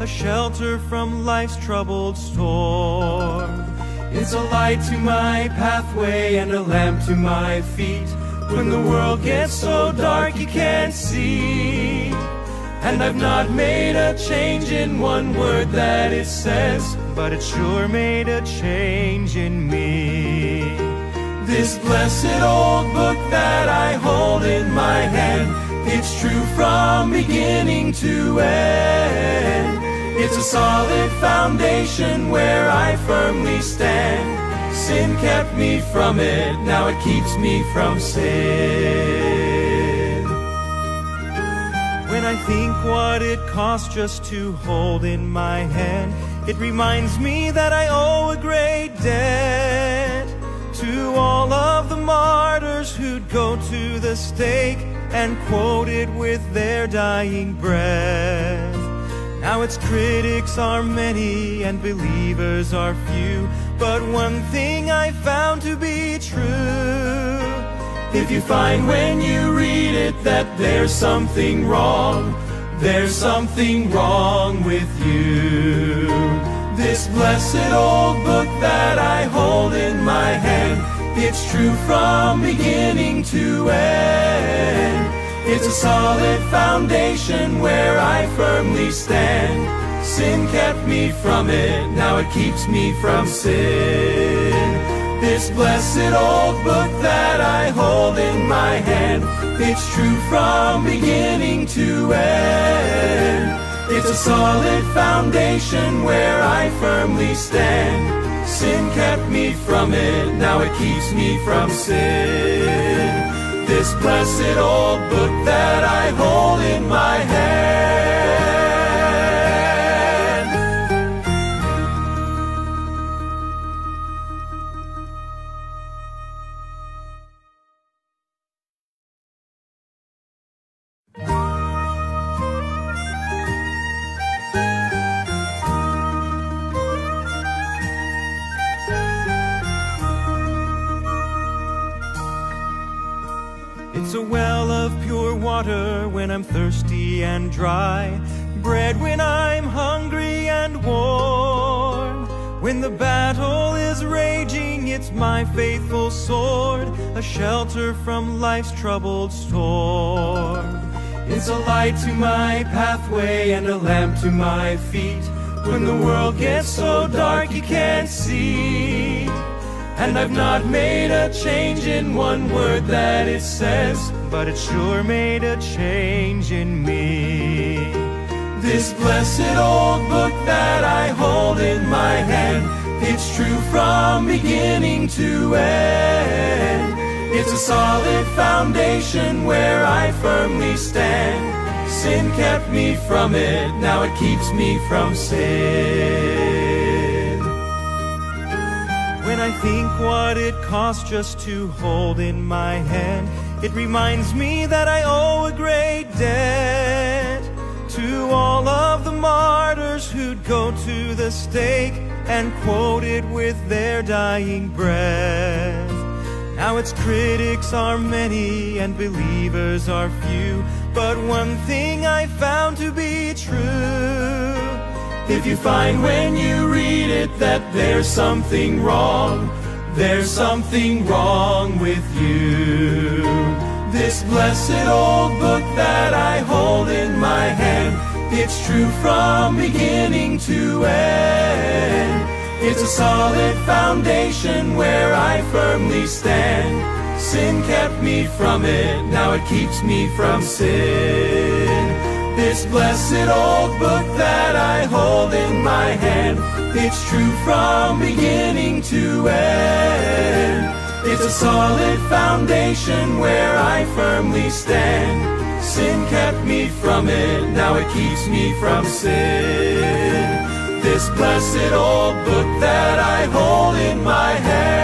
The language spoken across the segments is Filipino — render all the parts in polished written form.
a shelter from life's troubled storm. It's a light to my pathway and a lamp to my feet when the world gets so dark you can't see. And I've not made a change in one word that it says, but it sure made a change in me. This blessed old book that I hold in my hand, it's true from beginning to end. It's a solid foundation where I firmly stand. Sin kept me from it, now it keeps me from sin. When I think what it cost just to hold in my hand, it reminds me that I owe a great debt to all of the martyrs who'd go to the stake and quote it with their dying breath. Now its critics are many and believers are few, but one thing I found to be true: if you find when you read it that there's something wrong, there's something wrong with you. This blessed old book that I hold in my hand, it's true from beginning to end. It's a solid foundation where I firmly stand. Sin kept me from it, now it keeps me from sin. This blessed old book that I hold in my hand, it's true from beginning to end. It's a solid foundation where I firmly stand. Sin kept me from it, now it keeps me from sin. This blessed old book that I hold in my hand. It's a well of pure water when I'm thirsty and dry, bread when I'm hungry and warm. When the battle is raging, it's my faithful sword, a shelter from life's troubled storm. It's a light to my pathway and a lamp to my feet when the world gets so dark you can't see. And I've not made a change in one word that it says, but it sure made a change in me. This blessed old book that I hold in my hand, it's true from beginning to end. It's a solid foundation where I firmly stand. Sin kept me from it, now it keeps me from sin. When I think what it cost just to hold in my hand, it reminds me that I owe a great debt to all of the martyrs who'd go to the stake and quote it with their dying breath. Now its critics are many and believers are few, but one thing I found to be true: if you find when you read it that there's something wrong, there's something wrong with you. This blessed old book that I hold in my hand, it's true from beginning to end. It's a solid foundation where I firmly stand. Sin kept me from it, now it keeps me from sin. This blessed old book that I hold in my hand, it's true from beginning to end. It's a solid foundation where I firmly stand. Sin kept me from it, now it keeps me from sin. This blessed old book that I hold in my hand.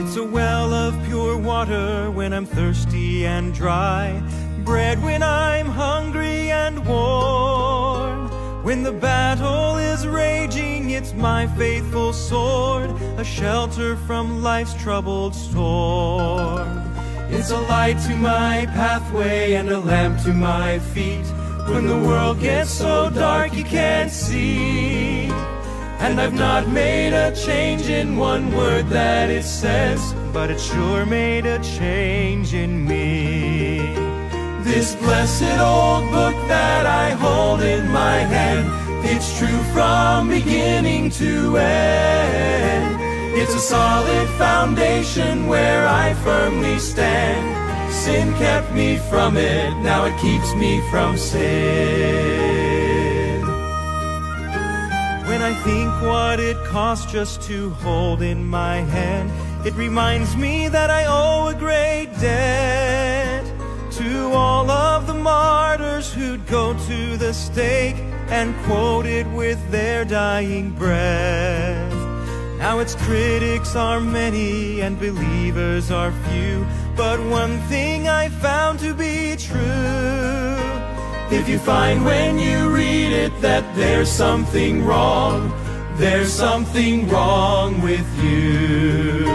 It's a well of pure water when I'm thirsty and dry, bread when I'm hungry and warm. When the battle is raging, it's my faithful sword, a shelter from life's troubled storm. It's a light to my pathway and a lamp to my feet when the world gets so dark you can't see. And I've not made a change in one word that it says, but it sure made a change in me. This blessed old book that I hold in my hand, it's true from beginning to end. It's a solid foundation where I firmly stand. Sin kept me from it, now it keeps me from sin. When I think what it cost just to hold in my hand, it reminds me that I owe a great debt to all of the martyrs who'd go to the stake and quote it with their dying breath. Now its critics are many and believers are few, but one thing I found to be true: if you find when you read it that there's something wrong, there's something wrong with you.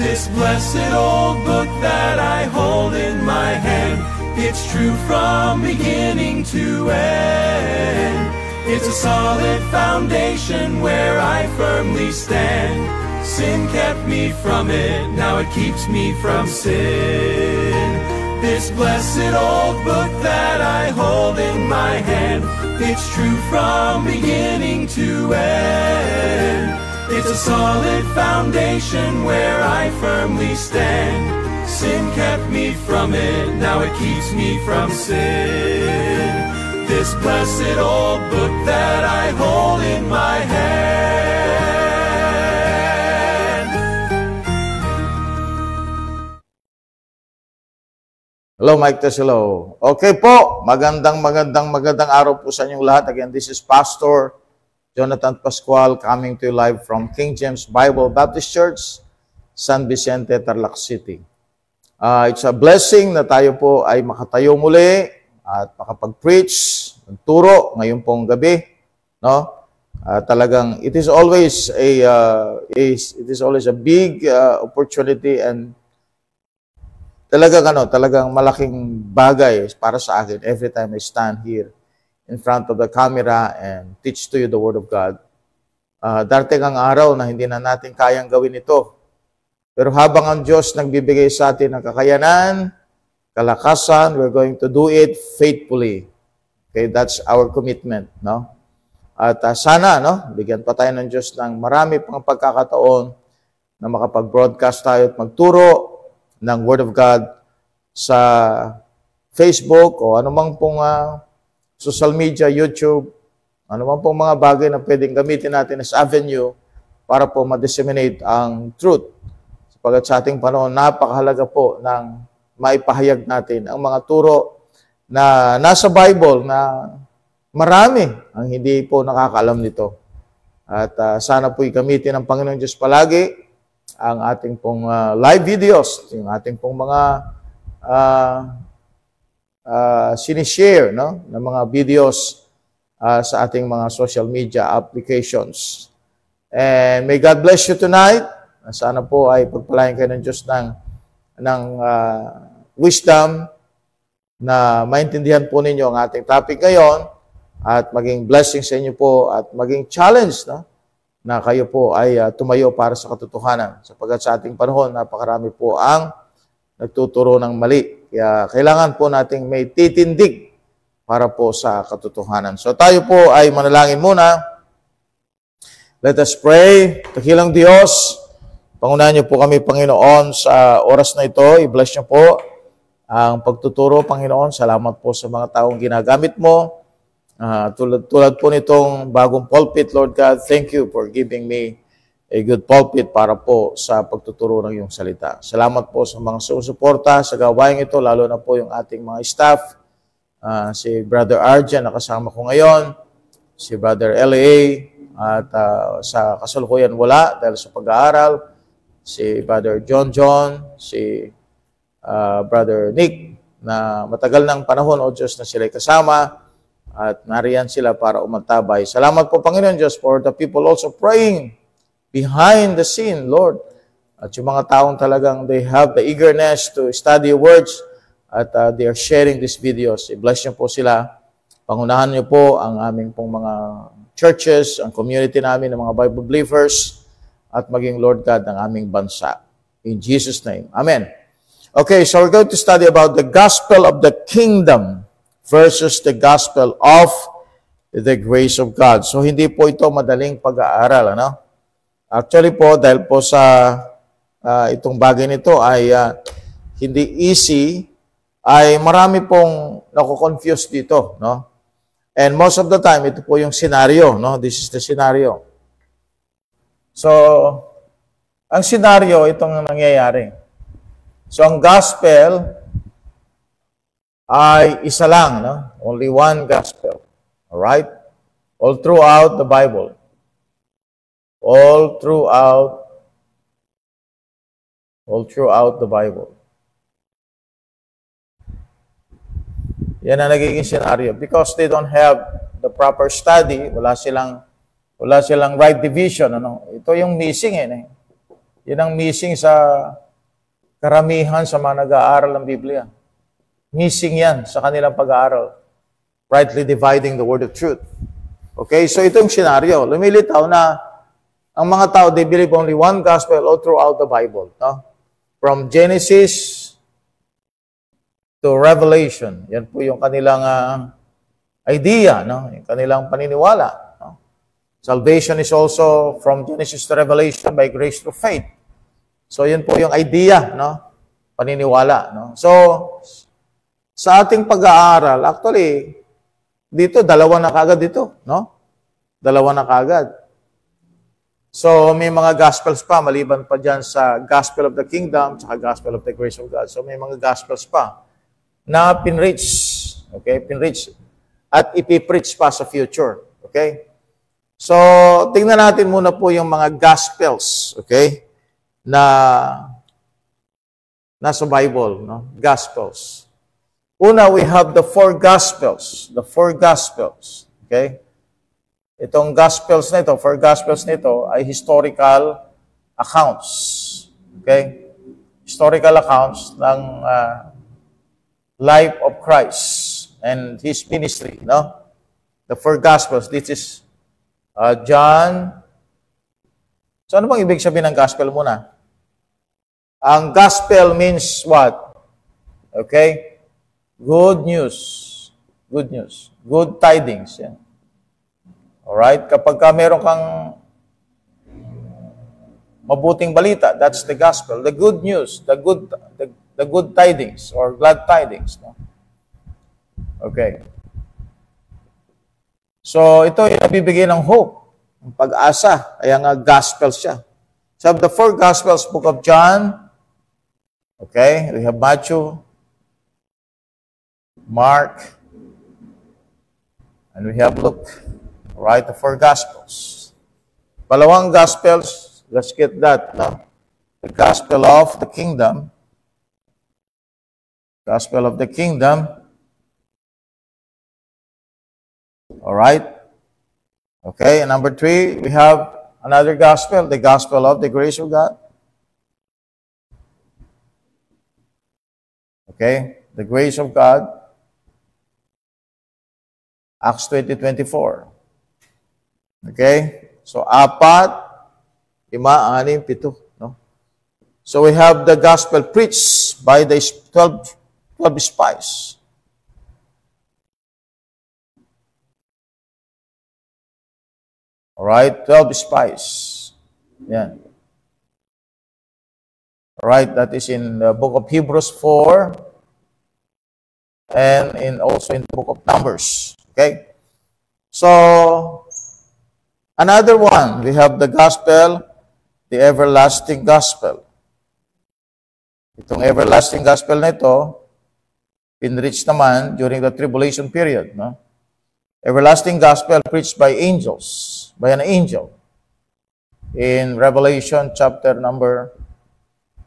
This blessed old book that I hold in my hand, it's true from beginning to end. It's a solid foundation where I firmly stand. Sin kept me from it, now it keeps me from sin. This blessed old book that I hold in my hand, it's true from beginning to end. It's a solid foundation where I firmly stand. Sin kept me from it, now it keeps me from sin. This blessed old book that I hold in my hand. Hello, Mike Tess, hello. Okay po, magandang araw po sa inyong lahat. Again, this is Pastor Jonathan Pascual coming to you live from King James Bible Baptist Church, San Vicente, Tarlac City. It's a blessing na tayo po ay makatayo muli at makapag-preach, magturo ngayon pong gabi, no? Talagang it is always a big opportunity and talagang malaking bagay para sa akin every time I stand here in front of the camera and teach to you the Word of God. Darating ang araw na hindi na natin kayang gawin ito. Pero habang ang Diyos nagbibigay sa atin ng kakayanan, kalakasan, we're going to do it faithfully. Okay, that's our commitment, no? At sana, no, bigyan pa tayo ng Diyos ng marami pang pagkakataon na makapag-broadcast tayo at magturo ng Word of God sa Facebook o anumang pong social media, YouTube, anumang pong mga bagay na pwedeng gamitin natin as avenue para po ma-disseminate ang truth. Sapagat sa ating panahon, napakahalaga po ng maipahayag natin ang mga turo na nasa Bible na marami ang hindi po nakakaalam nito. At sana po gamitin ng Panginoon Diyos palagi ang ating pong live videos, yung ating pong mga sinishare, no, ng mga videos sa ating mga social media applications. And may God bless you tonight. Sana po ay pagpalain kayo ng Diyos ng wisdom na maintindihan po ninyo ang ating topic ngayon at maging blessing sa inyo po at maging challenge, no, na kayo po ay tumayo para sa katotohanan. Sapagkat sa ating panahon, napakarami po ang nagtuturo ng mali. Kaya kailangan po nating may titindig para po sa katotohanan. So tayo po ay manalangin muna. Let us pray. Dakilang Diyos, pangunahan niyo po kami, Panginoon, sa oras na ito. I-bless niyo po ang pagtuturo, Panginoon. Salamat po sa mga taong ginagamit mo. Tulad po nitong bagong pulpit, Lord God, thank you for giving me a good pulpit para po sa pagtuturo ng iyong salita. Salamat po sa mga sumusuporta sa gawain ito, lalo na po yung ating mga staff, si Brother Arjan na kasama ko ngayon, si Brother L.A. at sa kasalukuyan wala dahil sa pag-aaral, si Brother John, si Brother Nick, na matagal ng panahon, O Diyos, na sila'y kasama at nariyan sila para umantabay. Salamat po, Panginoon Diyos, for the people also praying behind the scene, Lord. At yung mga taong talagang they have the eagerness to study your words at they are sharing these videos. I-bless niyo po sila. Pangunahan niyo po ang aming pong mga churches, ang community namin ng mga Bible believers, at maging Lord God ng aming bansa. In Jesus' name. Amen. Okay, so we're going to study about the gospel of the kingdom versus the gospel of the grace of God. So, hindi po ito madaling pag-aaral, ano? Actually po, dahil po sa itong bagay nito ay hindi easy, ay marami pong nako-confuse dito, no? And most of the time, ito po yung scenario, no? This is the scenario. So, ang scenario, itong nangyayari. So, ang gospel ay isa lang, no? Only one gospel. Alright? All throughout the Bible. All throughout the Bible. Yan ang nagiging scenario. Because they don't have the proper study, wala silang right division. Ano? Ito yung missing eh. Yan ang missing sa karamihan sa mga nag-aaral ng Biblia. Missing yan sa kanilang pag-aaral. Rightly dividing the word of truth. Okay, so ito yung scenario. Lumilitaw na ang mga tao, they believe only one gospel all throughout the Bible. No? From Genesis to Revelation. Yan po yung kanilang idea, no? Yung kanilang paniniwala. No? Salvation is also from Genesis to Revelation by grace through faith. So, yun po yung idea, no? Paniniwala, no? So, sa ating pag-aaral, actually, dito, dalawa na kagad dito, no? Dalawa na kagad. So, may mga gospels pa, maliban pa dyan sa gospel of the kingdom, saka gospel of the grace of God. So, may mga gospels pa na pinreach, okay? Pinreach at ipipreach pa sa future, okay? So, tingnan natin muna po yung mga gospels, okay? Na nasa Bible, no? Gospels. Una, we have the four Gospels. The four Gospels. Okay? Itong Gospels na ito, four Gospels nito ay historical accounts. Okay? Historical accounts ng life of Christ and His ministry, no? The four Gospels. This is John. So, ano bang ibig sabihin ng Gospel muna? Ang gospel means what? Okay? Good news. Good news. Good tidings. Yan. Alright? Kapag meron kang mabuting balita, that's the gospel. The good news. The good tidings or glad tidings. No? Okay. So, ito yung nabibigay ng hope. Ang pag-asa. Kaya nga gospel siya. So, the four gospels, book of John. Okay, we have Matthew, Mark, and we have Luke. Right, the four Gospels. Palawang Gospels, let's get that. No? The Gospel of the Kingdom. Gospel of the Kingdom. All right. Okay, and number 3, we have another Gospel, the Gospel of the grace of God. Okay, the grace of God, Acts 20:24. Okay, so 4, 5, 6, 7, no? So we have the gospel preached by the 12 spies. All right, 12 spies. Yeah. Right, that is in the book of Hebrews 4 and also in the book of Numbers. Okay? So, another one, we have the gospel, the everlasting gospel. Itong everlasting gospel na ito, pinreach naman during the tribulation period. No? Everlasting gospel preached by angels, by an angel. In Revelation chapter number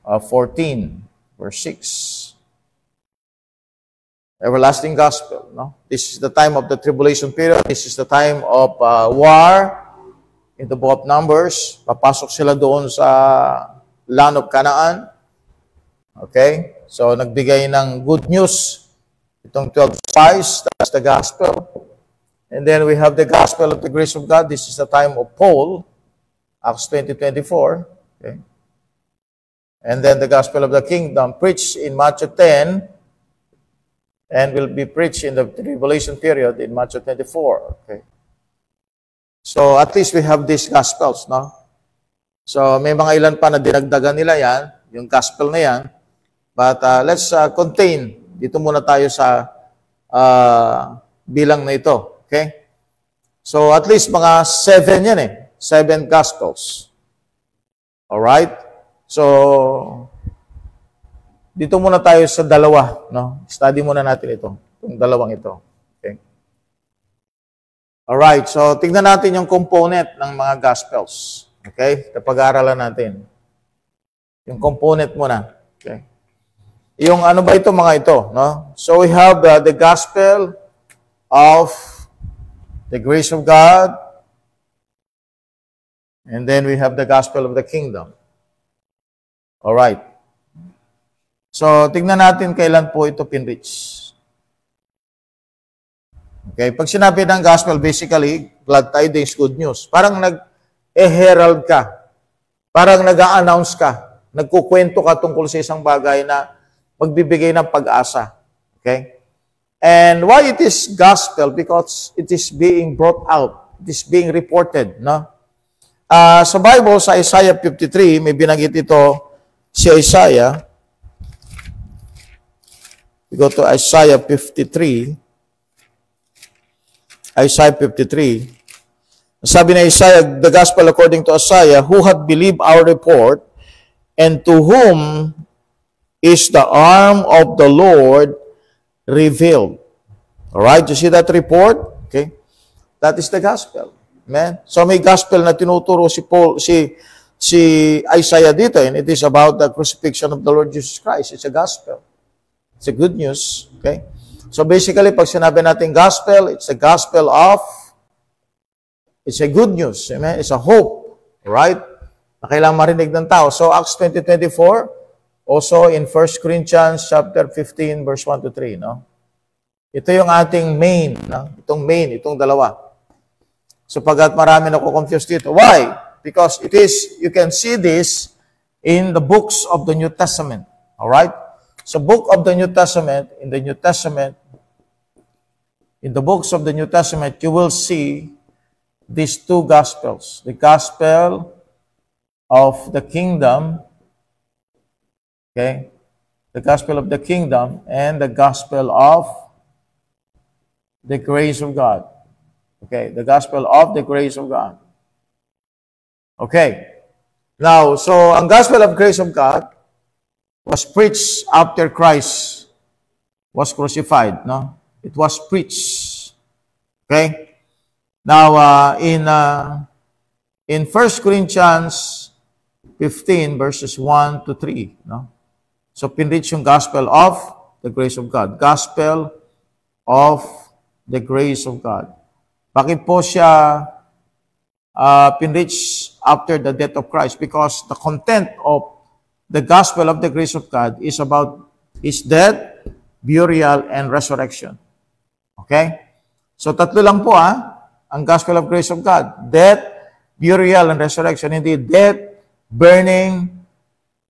14, verse 6. Everlasting gospel. No? This is the time of the tribulation period. This is the time of war in the book of Numbers. Papasok sila doon sa land of Canaan. Okay? So, nagbigay ng good news. Itong 12 spies, that's the gospel. And then we have the gospel of the grace of God. This is the time of Paul, Acts 20:24. Okay? And then the gospel of the kingdom preached in Matthew 10 and will be preached in the tribulation period in Matthew 24. Okay? So at least we have these gospels, no? So may mga ilan pa na dinagdagan nila yan, yung gospel na yan. But let's contain. Dito muna tayo sa bilang na ito. Okay? So at least mga 7 yan eh. 7 gospels. Alright? So, dito muna tayo sa dalawa. No? Study muna natin ito. Itong dalawang ito. Okay? Alright. So, tignan natin yung component ng mga gospels. Okay? Pag-aaralan natin. Yung component muna. Okay? Yung ano ba ito mga ito? No? So, we have the gospel of the grace of God. And then we have the gospel of the kingdom. Alright. So, tingnan natin kailan po ito pinreach. Okay, pag sinabi ng gospel, basically, glad tidings, good news. Parang nag-herald ka. Parang nag-a-announce ka. Nagkukwento ka tungkol sa isang bagay na magbibigay ng pag-asa. Okay? And why it is gospel? Because it is being brought out. It is being reported. No? Sa Bible, sa Isaiah 53, may binanggit ito si Isaiah. We go to Isaiah 53. Isaiah 53. Sabi na Isaiah, the gospel according to Isaiah, who had believed our report, and to whom is the arm of the Lord revealed. Alright, you see that report? Okay. That is the gospel. Amen? So may gospel na tinuturo si Isaiah dito, and it is about the crucifixion of the Lord Jesus Christ. It's a gospel. It's a good news. Okay? So basically, pag sinabi natin gospel, it's a gospel of, it's a good news. Amen? It's a hope. Right? Na kailangan marinig ng tao. So Acts 20:24, also in 1 Corinthians chapter 15, verse 1 to 3. No? Ito yung ating main. No? Itong dalawa. So pagkat marami na ko-confuse dito. Why? Because it is, you can see this in the books of the New Testament. Alright? So book of the New Testament, in the books of the New Testament, you will see these two gospels. The gospel of the kingdom, okay? The gospel of the kingdom and the gospel of the grace of God. Okay, the gospel of the grace of God. Okay. Now, so ang gospel of grace of God was preached after Christ was crucified, no? It was preached. Okay? Now, in 1 Corinthians 15, verses 1 to 3, no? So, pinreach yung gospel of the grace of God. Gospel of the grace of God. Bakit po siya pinreach after the death of Christ? Because the content of the gospel of the grace of God is about His death, burial, and resurrection. Okay? So, tatlo lang po ang gospel of grace of God. Death, burial, and resurrection. Hindi death, burning,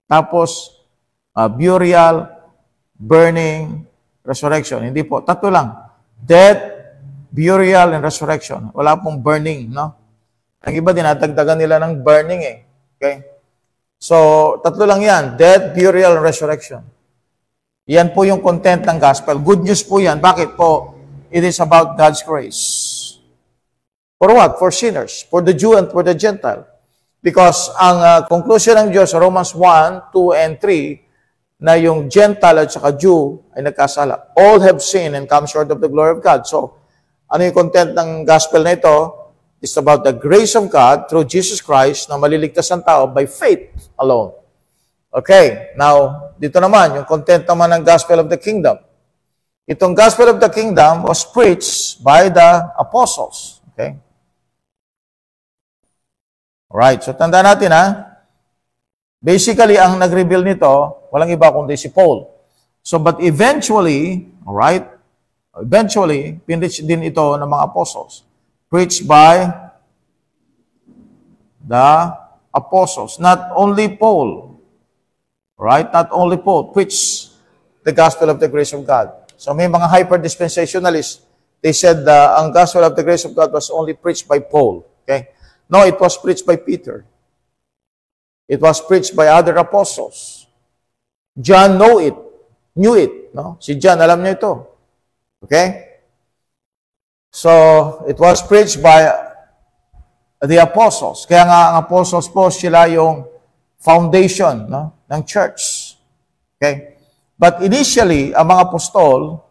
tapos burial, burning, resurrection. Hindi po. Tatlo lang. Death, burial, and resurrection. Wala pong burning, no? Ang iba, dinadagdagan nila ng burning eh. Okay? So, tatlo lang yan. Death, burial, and resurrection. Yan po yung content ng gospel. Good news po yan. Bakit po? It is about God's grace. For what? For sinners. For the Jew and for the Gentile. Because ang conclusion ng Diyos sa Romans 1, 2, and 3, na yung Gentile at saka Jew ay nagkasala. All have sinned and come short of the glory of God. So, ano yung content ng gospel na ito? It's about the grace of God through Jesus Christ na maliligtas ang tao by faith alone. Okay, now, dito naman, yung content naman ng Gospel of the Kingdom. Itong Gospel of the Kingdom was preached by the apostles. Okay? Alright, so tanda natin basically, ang nag-reveal nito, walang iba kundi si Paul. So, but eventually, alright, pinreach din ito ng mga apostles. Preached by the apostles. Not only Paul. Right? Not only Paul preached the gospel of the grace of God. So may mga hyper-dispensationalists, they said ang gospel of the grace of God was only preached by Paul. Okay? No, it was preached by Peter. It was preached by other apostles. John knew it. No? Si John, alam niya ito. Okay? So, it was preached by the apostles. Kaya nga, ang apostles po, sila yung foundation ng church. Okay? But initially, ang mga apostol,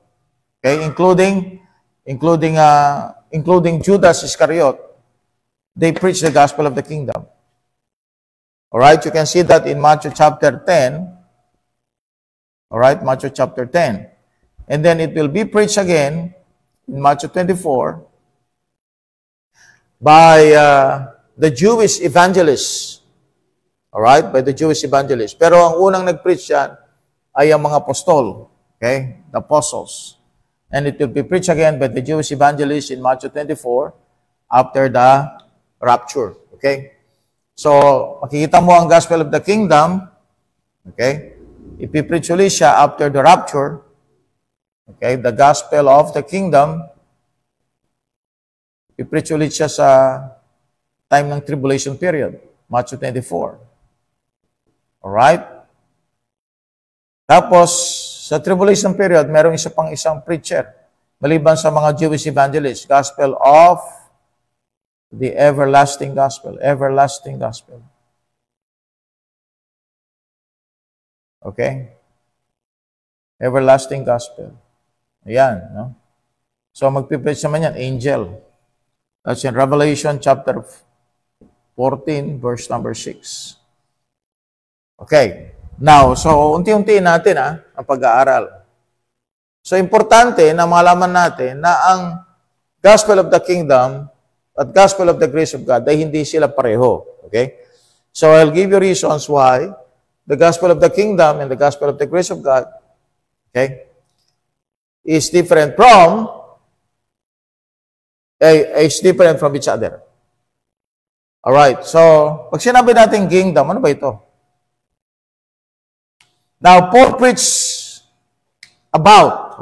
okay, including Judas Iscariot, they preached the gospel of the kingdom. Alright, you can see that in Matthew chapter 10. Alright, Matthew chapter 10. And then it will be preached again in Matthew 24 by the Jewish evangelists. Alright, by the Jewish evangelists. Pero ang unang nag-preach yan ay ang mga apostol. Okay, the apostles. And it will be preached again by the Jewish evangelists in Matthew 24 after the rapture. Okay? So, makikita mo ang gospel of the kingdom, okay? Ipipreach ulit siya after the rapture. Okay? The gospel of the kingdom, ipipreach ulit siya sa time ng tribulation period, Matthew 24. Alright? Tapos, sa tribulation period, merong isang preacher, maliban sa mga Jewish evangelists, gospel of the everlasting gospel. Everlasting gospel. Okay? Everlasting gospel. Ayan, no? So, magpipreach naman yan, angel. That's in Revelation chapter 14, verse number 6. Okay. Now, so, unti-untiin natin, ang pag-aaral. So, importante na malaman natin na ang gospel of the kingdom at gospel of the grace of God ay hindi sila pareho. Okay? So, I'll give you reasons why the gospel of the kingdom and the gospel of the grace of God, okay, is different from each other. Alright, so, pag sinabi natin kingdom, ano ba ito? Now, Paul preached about.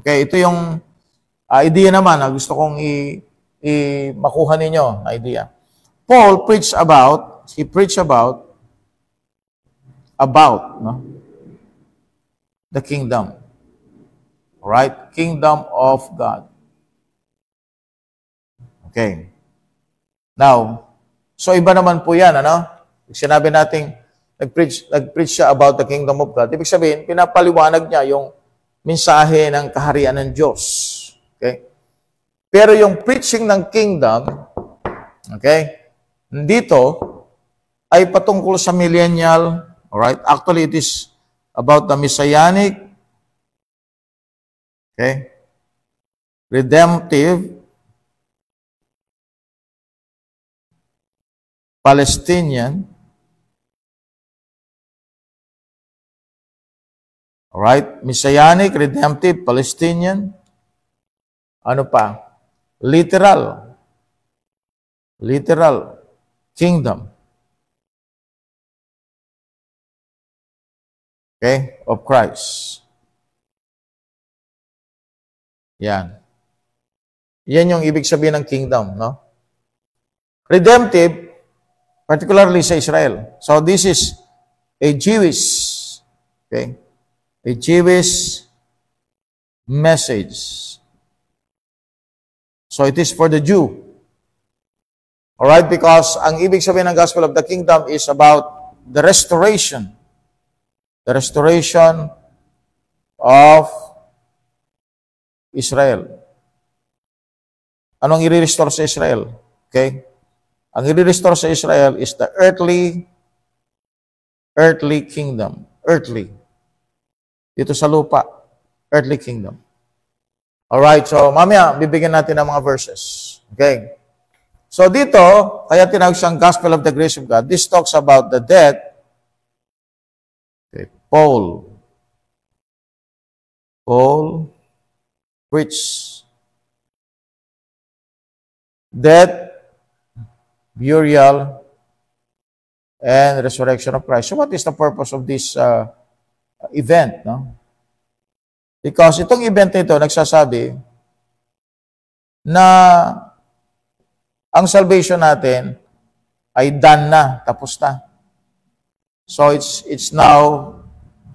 Okay, ito yung idea naman na gusto kong makuha ninyo na idea. Paul preached about the kingdom. Alright? Kingdom of God. Okay. Now, so iba naman po yan, sinabi natin, nag-preach siya about the kingdom of God. Ibig sabihin, pinapaliwanag niya yung mensahe ng kaharian ng Diyos. Okay? Pero yung preaching ng kingdom, okay, dito ay patungkol sa millennial, alright? Actually, it is about the messianic, okay, redemptive, Palestinian, alright? Messianic, redemptive, Palestinian. Ano pa? Literal kingdom. Okay? Of Christ. Yan. Yan yung ibig sabihin ng kingdom, no? Redemptive, particularly sa Israel. So this is a Jewish, okay? A Jewish message. So it is for the Jew. Alright? Because ang ibig sabihin ng gospel of the kingdom is about the restoration. The restoration of Israel. Anong i-restore sa Israel? Okay? Ang i-restore sa Israel is the earthly earthly kingdom. Earthly. Dito sa lupa. Earthly kingdom. Alright, so mamaya, bibigyan natin ng mga verses. Okay? So dito, kaya tinawag siyang Gospel of the Grace of God. This talks about the death. Okay, Paul preached death, burial, and resurrection of Christ. So what is the purpose of this event? No? Because itong event nito nagsasabi na ang salvation natin ay done na, tapos na. So it's now,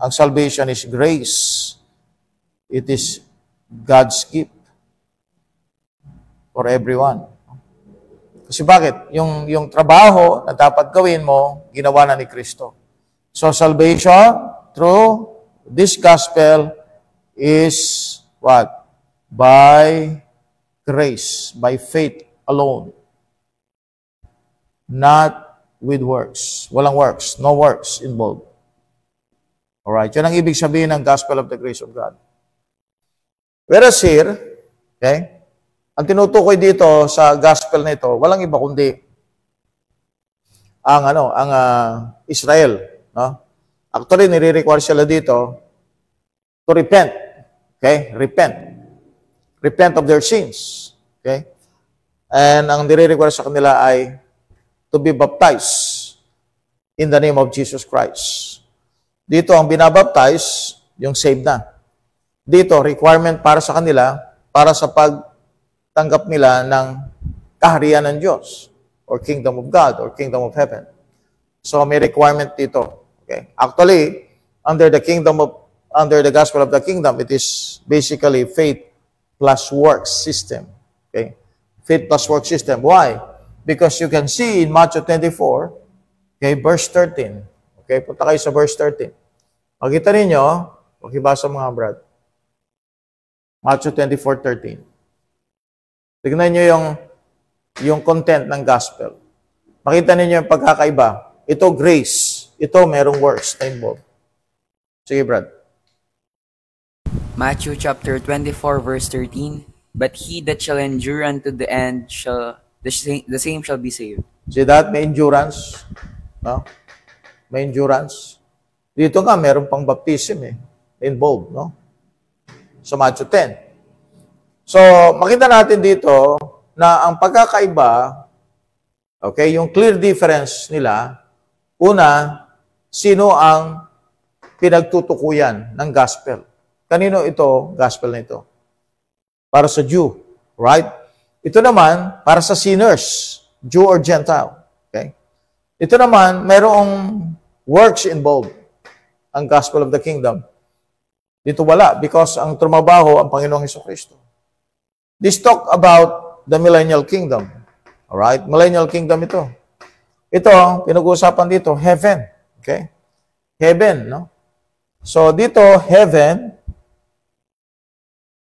ang salvation is grace. It is God's gift for everyone. Kasi bakit? Yung trabaho na dapat gawin mo, ginawa na ni Kristo. So salvation through this gospel is what? By grace, by faith alone. Not with works. Walang works. No works involved. Alright, yun ang ibig sabihin ng gospel of the grace of God. Whereas here, okay, ang tinutukoy dito sa gospel na ito, walang iba kundi ang Israel, no? Actually, nire-require sila dito to repent. Okay? Repent. Repent of their sins. Okay? And ang nire-require sa kanila ay to be baptized in the name of Jesus Christ. Dito, ang binabaptize, yung saved na. Dito, requirement para sa kanila, para sa pagtanggap nila ng kaharian ng Diyos, or kingdom of God, or kingdom of heaven. So, may requirement dito. Okay? Actually, under the gospel of the kingdom, it is basically faith plus works system. Okay? Faith plus works system. Why? Because you can see in Matthew 24, okay, verse 13. Okay, punta kayo sa verse 13. Makita ninyo, makibasa mga brad. Matthew 24:13. Tignan nyo yung content ng gospel. Makita ninyo yung pagkakaiba. Ito grace. Ito merong works na involved. Sige, Brad. Matthew chapter 24, verse 13. But he that shall endure unto the end, the same shall be saved. See that? May endurance. No? May endurance. Dito nga, meron pang baptism involved, no? Sa Matthew 10. So, makita natin dito na ang pagkakaiba, okay, yung clear difference nila, una, sino ang pinagtutukuyan ng gospel? Kanino ito, gospel na ito? Para sa Jew, right? Ito naman, para sa sinners, Jew or Gentile. Okay? Ito naman, mayroong works involved, ang gospel of the kingdom. Dito wala, because ang trumabaho ang Panginoong Jesucristo. This talk about the millennial kingdom. Alright? Millennial kingdom ito. Ito, pinag-uusapan dito, heaven. Okay? Heaven, no? So, dito, heaven.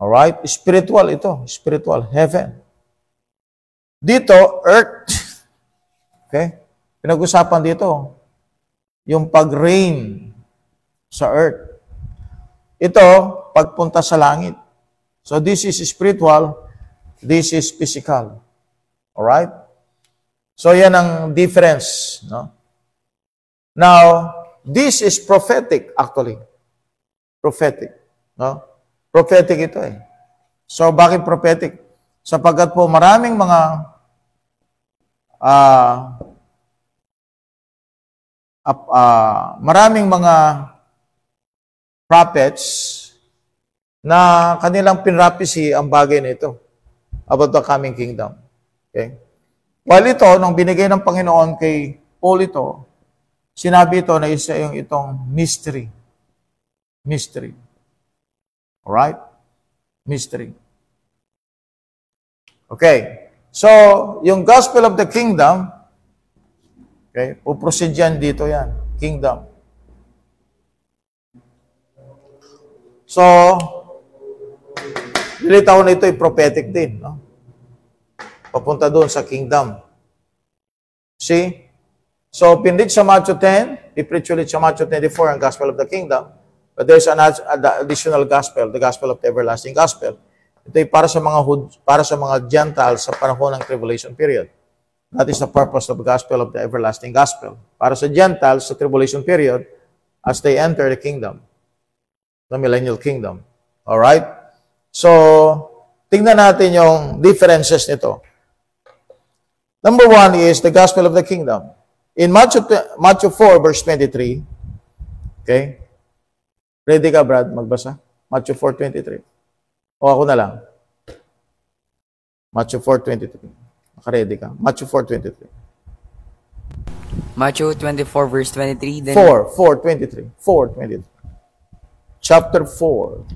Alright? Spiritual ito. Spiritual. Heaven. Dito, earth. Okay? Pinag-uusapan dito, yung pag-reign sa earth. Ito, pagpunta sa langit. So, this is spiritual, this is physical. Alright? So, yan ang difference. No? Now, this is prophetic, actually. Prophetic. No? Prophetic ito So, bakit prophetic? Sapagkat po maraming mga prophets na kanilang pinrapisi ang bagay na ito about the coming kingdom. Okay? While ito, nung binigay ng Panginoon kay Paul ito, sinabi ito na isa yung itong mystery. Mystery. Alright? Mystery. Okay. So, yung gospel of the kingdom, okay, puproceed yan dito yan. Kingdom. So, nilitaw na ito ay prophetic din, no? Papunta doon sa kingdom. See? So, pindig sa Matthew 10, i-preach ulit sa Matthew 24 ang gospel of the kingdom. But there's an additional gospel, the gospel of the everlasting gospel. Ito ay para sa mga Gentiles sa panahon ng tribulation period. That is the purpose of the gospel of the everlasting gospel. Para sa Gentiles sa tribulation period, as they enter the kingdom, the millennial kingdom. Alright? So, tingnan natin yung differences nito. Number 1 is the gospel of the kingdom. In Matthew 4, verse 23, okay? Ready ka, Brad, magbasa? Matthew 4:23. O ako na lang. Matthew 4:23. Naka-ready ka? Matthew 4:23. Matthew 24 verse 23. Then 4:23. Chapter 4.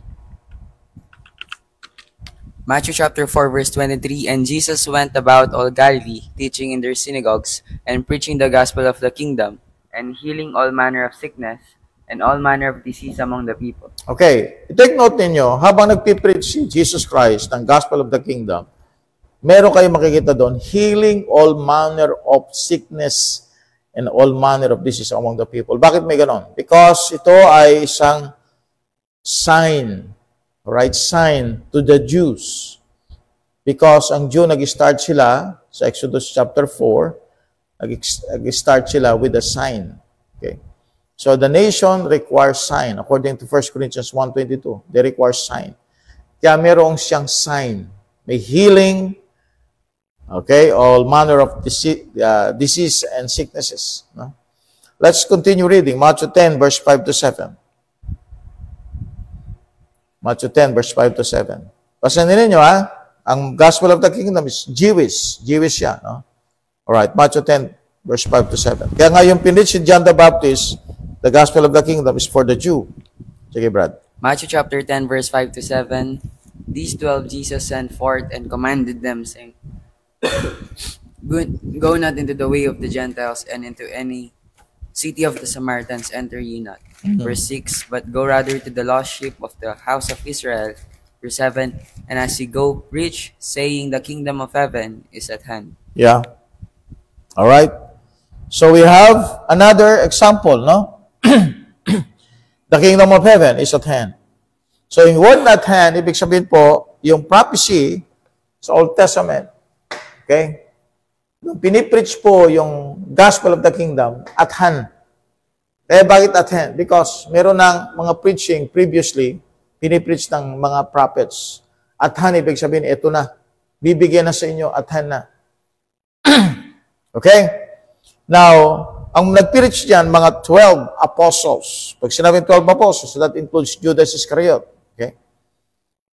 Matthew chapter 4 verse 23. And Jesus went about all Galilee, teaching in their synagogues, and preaching the gospel of the kingdom, and healing all manner of sickness, and all manner of disease among the people. Okay. Take note ninyo, habang nagpipreach si Jesus Christ ng gospel of the kingdom, meron kayo makikita doon, healing all manner of sickness and all manner of disease among the people. Bakit may ganon? Because ito ay isang sign, right? Sign to the Jews. Because ang Jew, nag-start sila sa Exodus chapter 4, nag-start sila with a sign. Okay? So the nation requires sign. According to 1 Corinthians 1:22, they require sign. Kaya merong siyang sign. May healing, okay, all manner of disease and sicknesses. No? Let's continue reading. Matthew 10, verse 5 to 7. Matthew 10, verse 5 to 7. Pasanin ninyo, ha? Ang gospel of the kingdom is Jewish. Jewish siya, no? Alright, Matthew 10, verse 5 to 7. Kaya nga yung pinitch si John the Baptist, the gospel of the kingdom is for the Jew. Sige, Brad. Matthew chapter 10 verse 5 to 7. These 12 Jesus sent forth and commanded them, saying, Go not into the way of the Gentiles, and into any city of the Samaritans enter ye not. Verse 6, but go rather to the lost sheep of the house of Israel. Verse 7, and as ye go, preach, saying, the kingdom of heaven is at hand. Yeah. All right. So we have another example, no? The kingdom of heaven is at hand. So yung word at hand, ibig sabihin po, yung prophecy sa Old Testament, okay? Nung pinipreach po yung gospel of the kingdom, at hand. Eh, bakit at hand? Because meron ng mga preaching previously, pinipreach ng mga prophets. At hand, ibig sabihin, ito na. Bibigyan na sa inyo, at hand na. Okay? Now, ang nag-preach diyan, mga 12 apostles. Pag sinabing 12 apostles, that includes Judas Iscariot. Okay?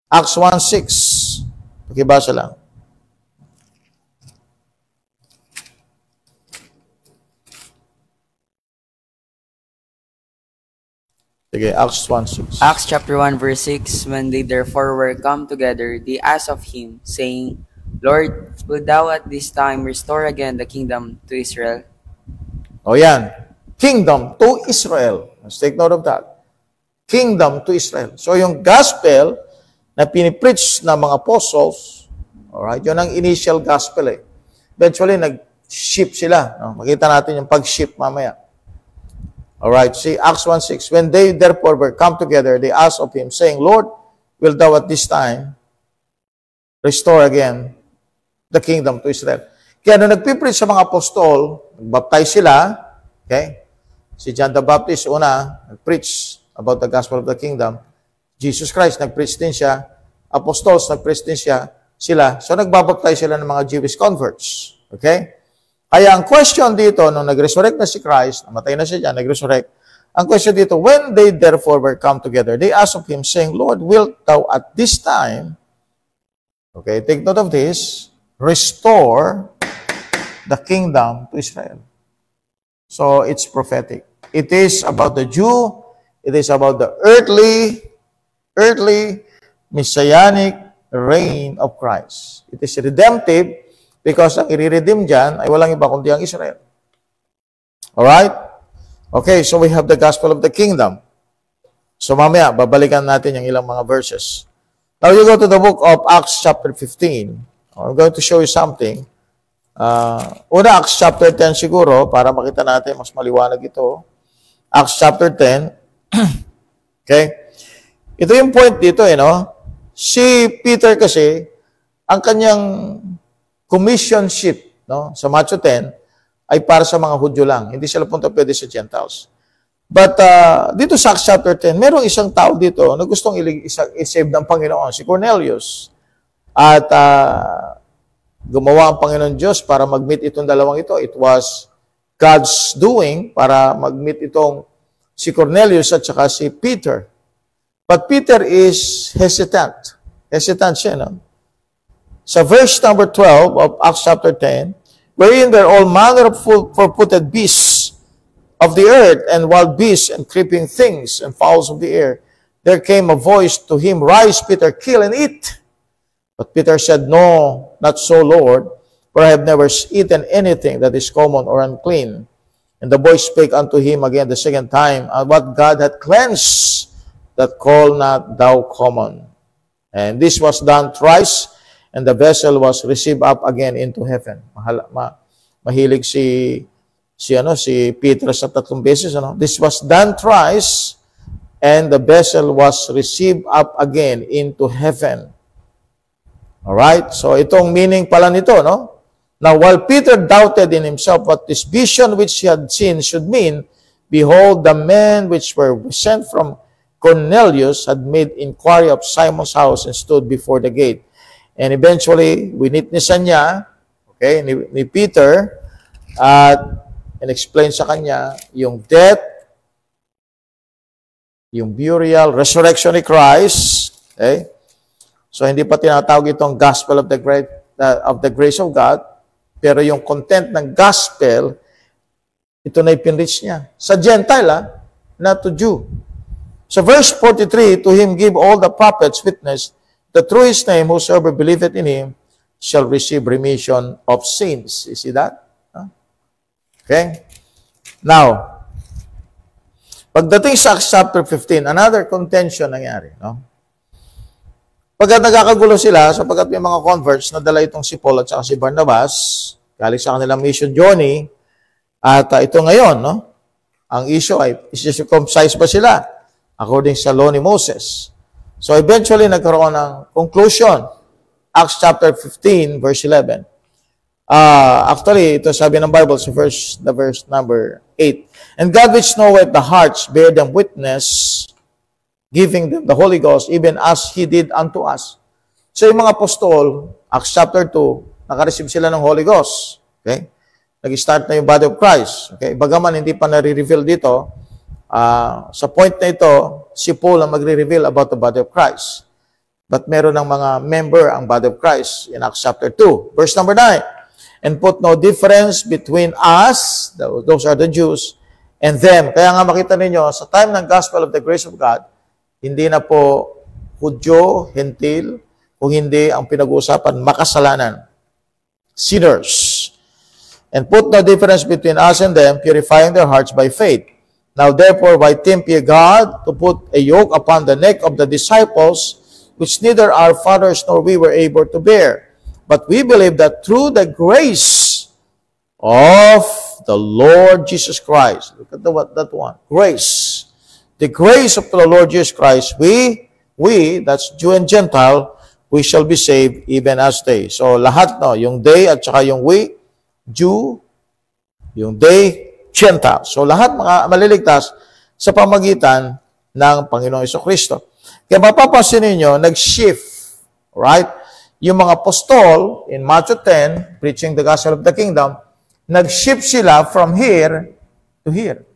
Acts 1:6. Pakibasa lang. Sige, Acts 1:6. Acts chapter 1 verse 6, when they therefore were come together, they asked of him, saying, Lord, wilt thou at this time restore again the kingdom to Israel? O yan. Kingdom to Israel. Let's take note of that. Kingdom to Israel. So yung gospel na pinipreach ng mga apostles, alright, yun ang initial gospel eh. Eventually, nag-ship sila. No? Makita natin yung pag-ship mamaya. Alright, see, Acts 1:6. When they therefore were come together, they asked of him, saying, Lord, wilt thou at this time restore again the kingdom to Israel? Kaya nung nagpipreach sa mga apostol, nagbaptize sila, okay? Si John the Baptist, una, nag-preach about the gospel of the kingdom. Jesus Christ, nag-preach din siya. Apostles, nag-preach din sila. So, nagbabaptize sila ng mga Jewish converts. Okay? Kaya ang question dito, nung nag-resurrect na si Christ, namatay na siya dyan, nag-resurrect, ang question dito, when they therefore were come together, they asked of him, saying, Lord, wilt thou at this time, okay, take note of this, restore the kingdom to Israel. So, it's prophetic. It is about the Jew, it is about the earthly, messianic reign of Christ. It is redemptive, because ang i-redeem dyan ay walang iba kundi ang Israel. Alright? Okay, so we have the gospel of the kingdom. So mamaya, babalikan natin yung ilang mga verses. Now you go to the book of Acts chapter 15. I'm going to show you something. Una, Acts chapter 10 siguro, para makita natin, mas maliwanag ito. Acts chapter 10. Okay? Ito yung point dito, no? Si Peter kasi, ang kanyang commissionship, no, sa Matthew 10, ay para sa mga Hudyo lang. Hindi sila punta pwede sa Gentiles. But dito sa Acts chapter 10, merong isang tao dito na gustong i-save ng Panginoon, si Cornelius. At gumawa ang Panginoon Diyos para mag-meet itong dalawang ito. It was God's doing para mag-meet itong si Cornelius at saka si Peter. But Peter is hesitant. Hesitant siya, no? Sa verse number 12 of Acts chapter 10, wherein there all manner of four-footed beasts of the earth, and wild beasts, and creeping things, and fowls of the air, there came a voice to him, Rise, Peter, kill and eat. But Peter said, No, not so, Lord, for I have never eaten anything that is common or unclean. And the voice spake unto him again the second time, What God hath cleansed, that call not thou common. And this was done thrice, and the vessel was received up again into heaven. Mahilig si Peter sa 3 beses. This was done thrice, and the vessel was received up again into heaven. Alright? So, itong meaning pala nito, no? Now, while Peter doubted in himself what this vision which he had seen should mean, behold, the men which were sent from Cornelius had made inquiry of Simon's house and stood before the gate. And eventually, winitnessan niya, okay, ni Peter, at and-explain sa kanya yung death, yung burial, resurrection ni Christ. Okay? So, hindi pa tinatawag itong gospel of the grace of God, pero yung content ng gospel, ito na ipinreach niya. Sa Gentile, not to Jew. So, verse 43, to him give all the prophets witness that through his name, whosoever believeth in him shall receive remission of sins. You see that? Okay? Now, pagdating sa Acts chapter 15, another contention nangyari. No? Pagkat nagkakagulo sila, sapagkat may mga converts na dala itong si Paul at saka si Barnabas, galing sa kanilang mission journey, at ito ngayon, no? Ang issue ay, is-circumcise ba sila? According sa law ni Moses. So eventually, nagkaroon ng conclusion. Acts chapter 15, verse 11. Actually, ito sabi ng Bible sa verse number 8. And God which knoweth the hearts bear them witness, giving them the Holy Ghost, even as He did unto us. So yung mga apostol, Acts chapter 2, nakareceive sila ng Holy Ghost. Okay? Nag-start na yung body of Christ. Okay? Bagaman hindi pa nare-reveal dito, sa point na ito, si Paul ang magre-reveal about the body of Christ. But meron ng mga member ang body of Christ in Acts chapter 2. Verse number 9. And put no difference between us, those are the Jews, and them. Kaya nga makita ninyo, sa time ng gospel of the grace of God, hindi na po Hudyo, Hentil, kung hindi ang pinag-uusapan, makasalanan. Sinners. And put no difference between us and them, purifying their hearts by faith. Now therefore, why tempt ye God to put a yoke upon the neck of the disciples, which neither our fathers nor we were able to bear? But we believe that through the grace of the Lord Jesus Christ, look at that one, grace. The grace of the Lord Jesus Christ, we, that's Jew and Gentile, we shall be saved even as they. So lahat, no, yung they at saka yung we, Jew, yung they, Gentile. So lahat mga maliligtas sa pamagitan ng Panginoong Jesucristo. Kaya mapapansin ninyo, nag-shift, right? Yung mga apostol in Matthew 10, preaching the gospel of the kingdom, nag-shift sila from here to here.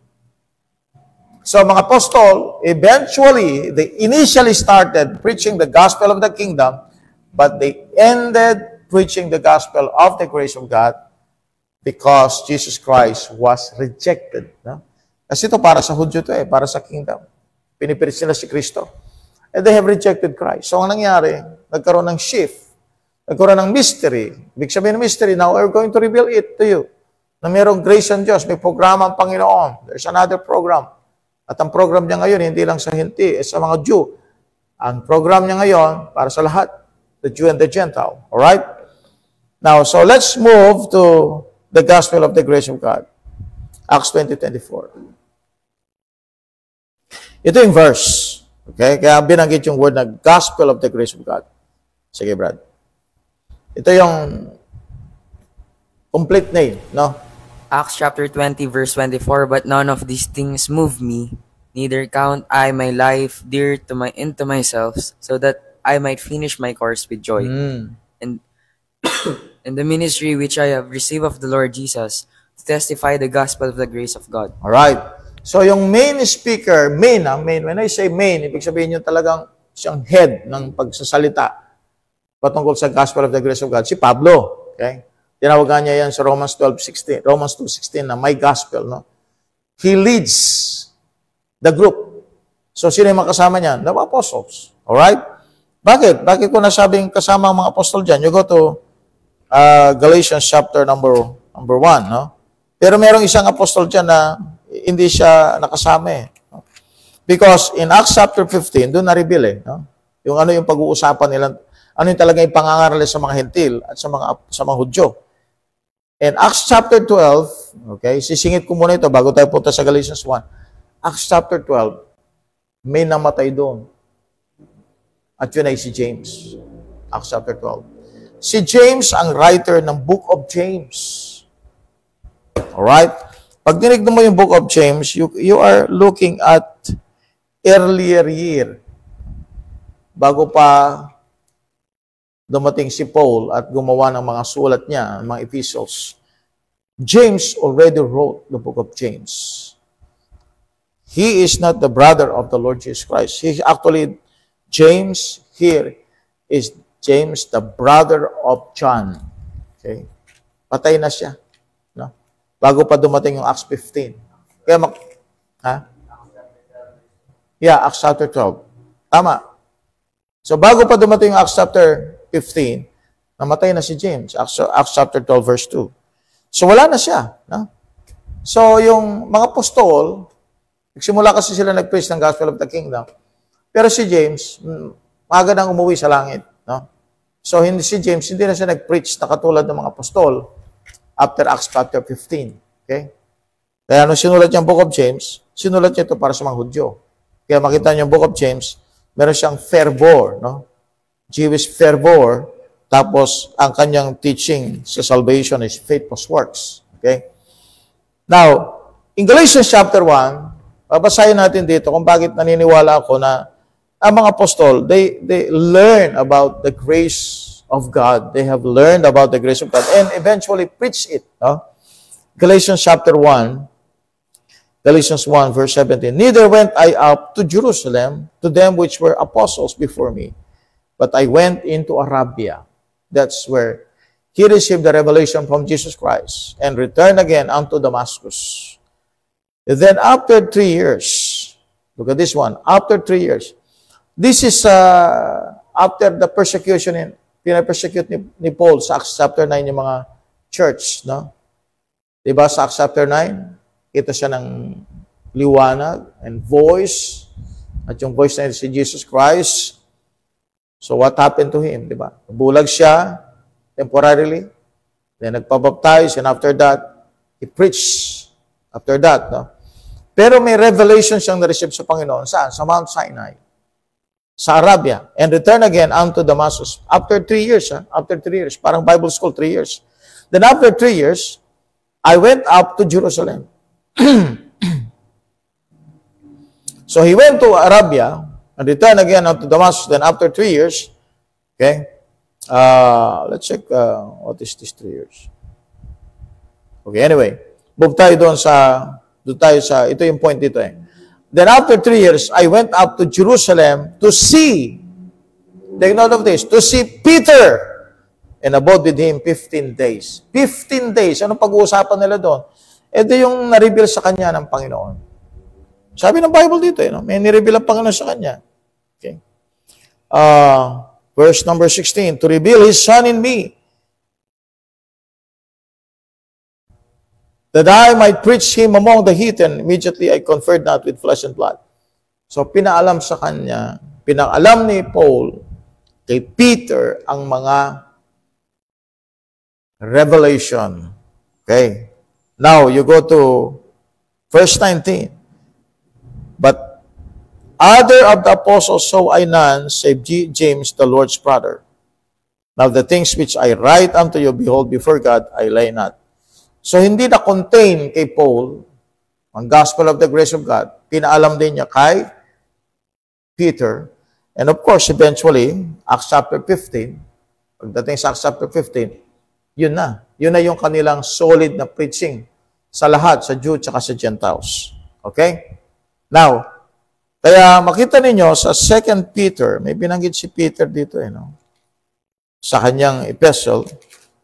So mga apostol, eventually, they initially started preaching the gospel of the kingdom, but they ended preaching the gospel of the grace of God because Jesus Christ was rejected. No? Kasi ito para sa Hudyo to para sa kingdom. Pinipirit nila si Kristo. And they have rejected Christ. So ang nangyari, nagkaroon ng shift. Nagkaroon ng mystery. Ibig sabihin ng mystery, now we're going to reveal it to you. Na mayroong grace ng Diyos, may programa ang Panginoon. There's another program. At ang program niya ngayon, hindi lang sa Hinti, sa mga Jew. Ang program niya ngayon, para sa lahat, the Jew and the Gentile. Alright? Now, so let's move to the gospel of the grace of God. Acts 20:24. Ito yung verse. Okay? Kaya binanggit yung word na gospel of the grace of God. Sige, Brad. Ito yung complete name, no? Acts chapter 20, verse 24, but none of these things move me, neither count I my life dear to myself, so that I might finish my course with joy. And and the ministry which I have received of the Lord Jesus, to testify the gospel of the grace of God. All right. So yung main speaker, main, when I say main, ibig sabihin yung talagang siyang head ng pagsasalita patungkol sa gospel of the grace of God, si Pablo. Okay? Tinawagan niya yan sa Romans 2:16 na my gospel, no? He leads the group. So sino yung makasama niya? The apostles. All right? Bakit? Bakit ko nasabing kasama ang mga apostol dyan? You go to Galatians chapter number 1, no? Pero merong isang apostol dyan na hindi siya nakasama eh. No? Because in Acts chapter 15, doon na-reveal eh. No? Yung ano yung pag-uusapan nila, ano yung talaga yung pangangaral sa mga Hentil at sa mga Hudyo. In Acts chapter 12, okay, sisingit ko muna ito bago tayo punta sa Galatians 1. Acts chapter 12, may namatay doon. At yun ay si James. Acts chapter 12. Si James ang writer ng Book of James. Alright? Pag dinignan mo yung Book of James, you are looking at earlier year. Bago pa dumating si Paul at gumawa ng mga sulat niya, mga epistles. James already wrote the Book of James. He is not the brother of the Lord Jesus Christ. He actually, James here is James, the brother of John. Okay? Patay na siya. No? Bago pa dumating yung Acts 15. Kaya Yeah, Acts chapter 12. Tama. So bago pa dumating yung Acts chapter 15, namatay na si James. Acts chapter 12 verse 2. So wala na siya. No? So yung mga apostol, nagsimula kasi sila nag-preach ng gospel of the kingdom. Pero si James, maaga nang umuwi sa langit. No? So si James, hindi na siya nag-preach na katulad ng mga apostol after Acts chapter 15. Okay? Kaya nung sinulat niya ang Book of James, sinulat niya ito para sa mga Hudyo. Kaya makita niyo yung Book of James, meron siyang fervor, no? Jewish fervor, tapos ang kanyang teaching sa salvation is faith plus works. Okay? Now, in Galatians chapter 1, babasahin natin dito kung bakit naniniwala ako na ang mga apostol, they learn about the grace of God. They have learned about the grace of God and eventually preach it. No? Galatians chapter 1, Galatians 1 verse 17, neither went I up to Jerusalem to them which were apostles before me, but I went into Arabia. That's where he received the revelation from Jesus Christ and returned again unto Damascus. Then after 3 years, look at this one, after 3 years, this is after the persecution, pinapersecute ni Paul sa Acts chapter 9 yung mga church, no? Diba sa Acts chapter 9, kita siya ng liwanag and voice, at yung voice na si Jesus Christ. So what happened to him, diba? Bulag siya temporarily, then nagpabaptize, and after that, he preached after that, no? Pero may revelation siyang na-receive sa Panginoon. Saan? Sa Mount Sinai. Sa Arabia. And return again unto Damascus. After 3 years, after 3 years. Parang Bible school, 3 years. Then after 3 years, I went up to Jerusalem. So he went to Arabia and returned again unto Damascus. Then after 3 years, okay, let's check what is this 3 years. Okay, anyway, move tayo doon sa, ito yung point dito eh. Then after 3 years, I went up to Jerusalem to see, take note of this, to see Peter, and abode with him 15 days. 15 days. Anong pag-uusapan nila doon? Ito yung na-reveal sa kanya ng Panginoon. Sabi ng Bible dito, no? May ni-reveal ang Panginoon sa kanya. Okay. Verse number 16, to reveal His Son in me, that I might preach Him among the heathen. Immediately I conferred not with flesh and blood. So, pinaalam sa kanya, pinaalam ni Paul kay Peter ang mga revelation. Okay. Now, you go to verse 19. But Other of the apostles saw I none, save James, the Lord's brother. Now the things which I write unto you, behold, before God, I lie not. So hindi na-contain kay Paul ang gospel of the grace of God. Pinaalam din niya kay Peter. And of course, eventually, Acts chapter 15, pagdating sa Acts chapter 15, yun na. Yun na yung kanilang solid na preaching sa lahat, sa Jew at sa Gentiles. Okay? Now, kaya makita ninyo sa 2 Peter, may binanggit si Peter dito, no? Sa kanyang epistle,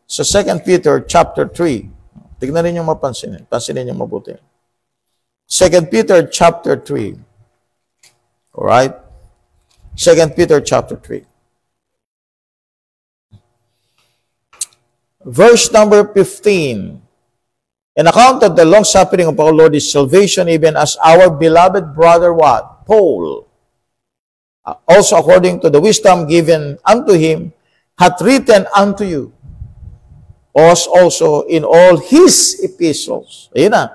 sa 2 Peter chapter 3. Tignan ninyo mapansinin. Pansinin niyo mabuti. 2 Peter chapter 3. Alright? 2 Peter chapter 3. Verse number 15. And account of the long suffering of our Lord is salvation, even as our beloved brother what? Paul, also according to the wisdom given unto him, hath written unto you, as also in all his epistles. Ayun na.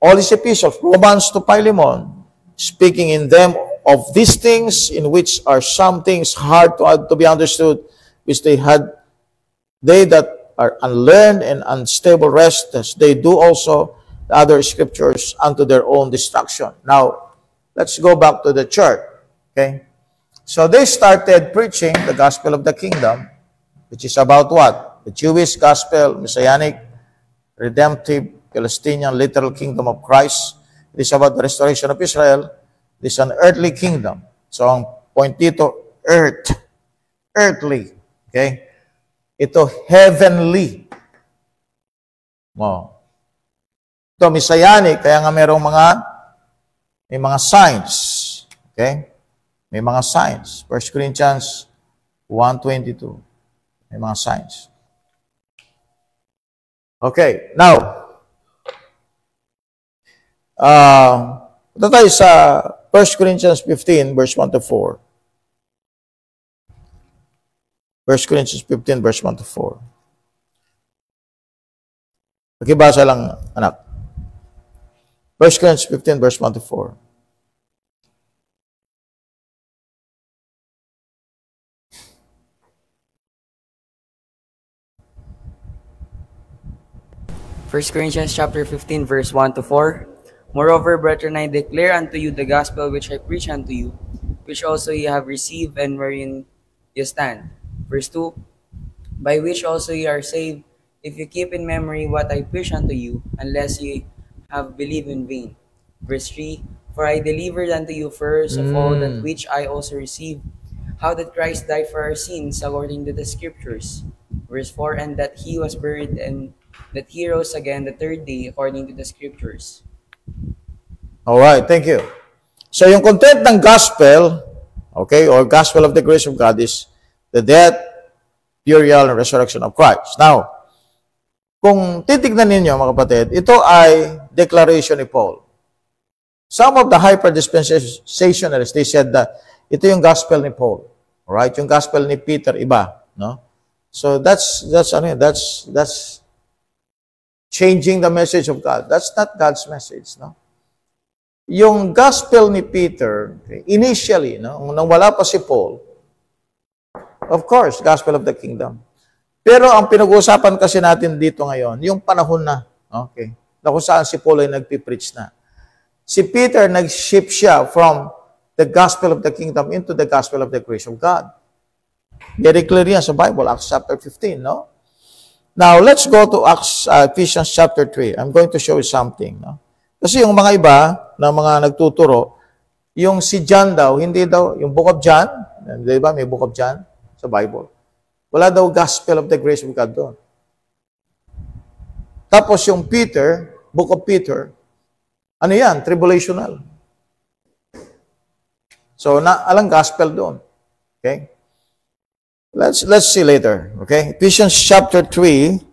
All his epistles, Romans to Philemon, speaking in them of these things, in which are some things hard to be understood, which they that are unlearned and unstable rest, as they do also the other scriptures unto their own destruction. Now, let's go back to the church. Okay? So they started preaching the gospel of the kingdom, which is about what? The Jewish gospel, Messianic, redemptive, Palestinian, literal kingdom of Christ. It is about the restoration of Israel. It is an earthly kingdom. So ang point dito, earthly. Okay? Ito, heavenly. Ito, Messianic, kaya nga may mga signs. Okay? May mga signs. 1 Corinthians 1:22. May mga signs. Okay, now, ito tayo sa 1 Corinthians 15, verse 1 to 4. 1 Corinthians 15, verse 1 to 4. Pakibasa lang, anak. 1 Corinthians 15, verse 1 to 4. First Corinthians chapter 15, verse 1 to 4. Moreover, brethren, I declare unto you the gospel which I preach unto you, which also ye have received, and wherein ye stand. Verse 2, by which also ye are saved, if you keep in memory what I preach unto you, unless ye have believed in vain. Verse 3, for I delivered unto you first of all that which I also received, how that Christ died for our sins according to the Scriptures. Verse 4, and that he was buried, and that he rose again the third day according to the Scriptures. Alright, thank you. So yung content ng gospel, okay, or gospel of the grace of God is the death, burial, and resurrection of Christ. Now, kung titignan ninyo mga kapatid, ito ay declaration ni Paul. Some of the hyper-dispensationalists, they said that ito yung gospel ni Paul. Alright? Yung gospel ni Peter, iba. No? So that's changing the message of God. That's not God's message. No? Yung gospel ni Peter, initially, no, nang wala pa si Paul, of course, gospel of the kingdom. Pero ang pinag-uusapan kasi natin dito ngayon, yung panahon na, okay, na kung saan si Paul ay nagpipreach na. Si Peter, nag-shift siya from the gospel of the kingdom into the gospel of the grace of God. Very clear yan sa Bible, Acts chapter 15, no? Now, let's go to Ephesians chapter 3. I'm going to show you something, no? Kasi yung mga iba, na mga nagtuturo, yung si John daw, hindi daw, yung Book of John, di ba, may Book of John sa Bible. Wala daw gospel of the grace of God doon. Tapos yung Peter, Book of Peter, ano yan? Tribulational. So, alang gospel doon. Okay? Let's see later. Okay? Ephesians chapter 3.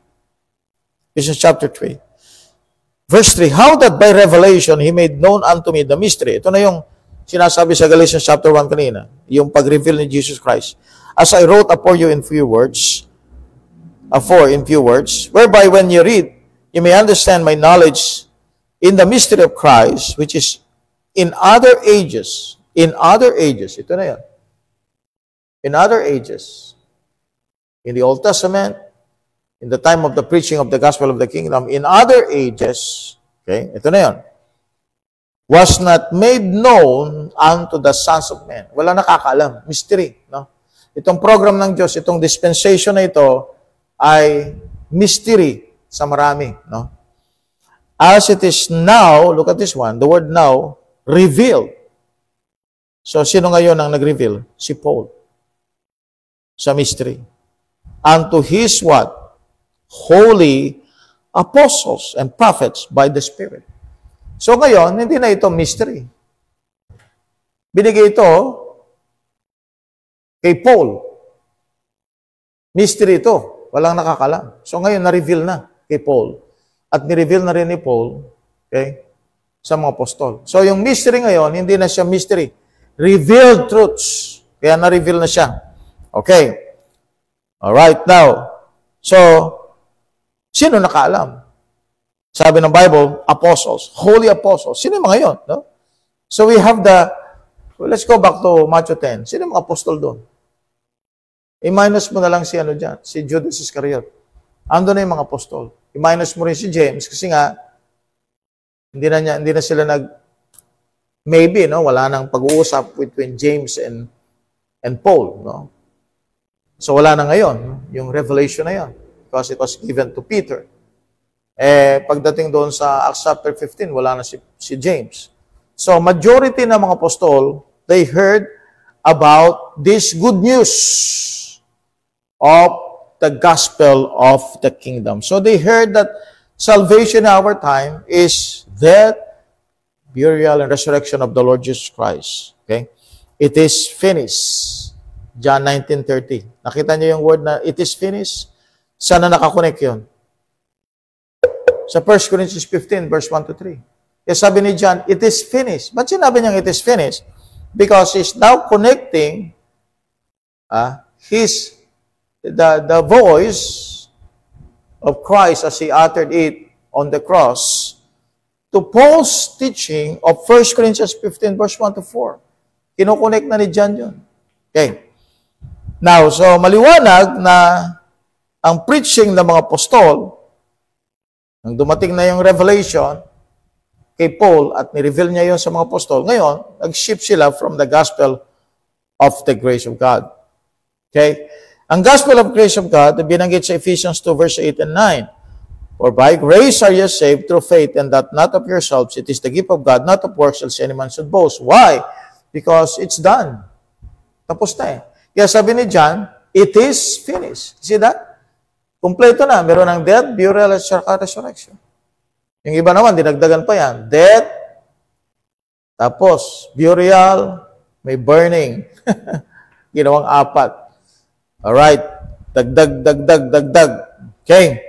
Verse 3, how that by revelation He made known unto me the mystery. Ito na yung sinasabi sa Galatians chapter 1 kanina. Yung pag-reveal ni Jesus Christ. As I wrote afore you in few words, whereby when you read, you may understand my knowledge in the mystery of Christ, which is in other ages in other ages, ito na yan, in other ages, in the Old Testament, in the time of the preaching of the gospel of the kingdom, in other ages, okay, ito na yan, was not made known unto the sons of men. Wala nakakaalam. Mystery. No? Itong program ng Diyos, itong dispensation na ito, ay mystery sa marami. No? As it is now, look at this one, the word now, revealed. So, sino ngayon ang nag-reveal? Si Paul. Sa mystery. Unto his what? Holy apostles and prophets by the Spirit. So ngayon, hindi na ito mystery. Binigay ito kay Paul. Mystery ito. Walang nakakalam. So ngayon, na-reveal na kay Paul. At ni-reveal na rin ni Paul, okay, sa mga apostol. So yung mystery ngayon, hindi na siya mystery. Revealed truths. Kaya na-reveal na siya. Okay. Alright, now. So, sino nakaalam? Sabi ng Bible, apostles, holy apostles. Sino yung mga yun? No? So we have let's go back to Matthew 10. Sino yung mga apostol doon? I-minus mo na lang si dyan, si Judas Iscariot. Ando na yung mga apostol. I-minus mo rin si James kasi nga, hindi na sila maybe, no? Wala nang pag-uusap between James and Paul, no? So wala na ngayon, yung revelation na yun. Because it was given to Peter. Pagdating doon sa Acts chapter 15, wala na si James. So, majority ng mga apostol, they heard about this good news of the gospel of the kingdom. So, they heard that salvation in our time is death, burial, and resurrection of the Lord Jesus Christ. Okay? It is finished. John 19:30. Nakita niyo yung word na it is finished? Saan na nakakonect yun? Sa 1 Corinthians 15, verse 1 to 3. Yes, sabi ni John, it is finished. Ba't sinabi niyang it is finished? Because he's now connecting the voice of Christ as he uttered it on the cross to Paul's teaching of 1 Corinthians 15, verse 1 to 4. Kinoconnect na ni John yun. Okay. Now, so maliwanag na ang preaching ng mga apostol, nang dumating na yung revelation kay Paul at ni-reveal niya yon sa mga apostol, ngayon, nag-shift sila from the gospel of the grace of God. Okay? Ang gospel of grace of God, binanggit sa Ephesians 2, verse 8 and 9. For by grace are you saved through faith, and that not of yourselves, it is the gift of God, not of works, else any man should boast. Why? Because it's done. Tapos na eh. Kaya sabi ni John, it is finished. See that? Kompleto na. Meron ng death, burial, at resurrection. Yung iba naman, dinagdagan pa yan. Death, tapos burial, may burning. Ginawang 4. Alright. Dagdag. Okay.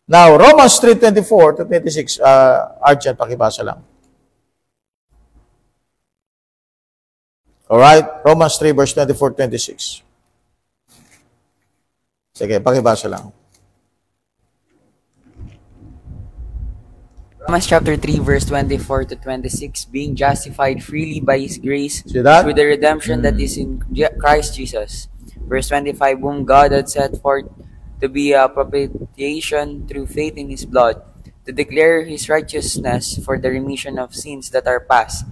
Now, Romans 3:24 to 26. Arjan, pakibasa lang. Alright. Romans 3, verse 24-26. Sige, pakibasa lang. Romans chapter 3, verse 24 to 26, being justified freely by His grace through the redemption that is in Christ Jesus. Verse 25, whom God had set forth to be a propitiation through faith in His blood, to declare His righteousness for the remission of sins that are past,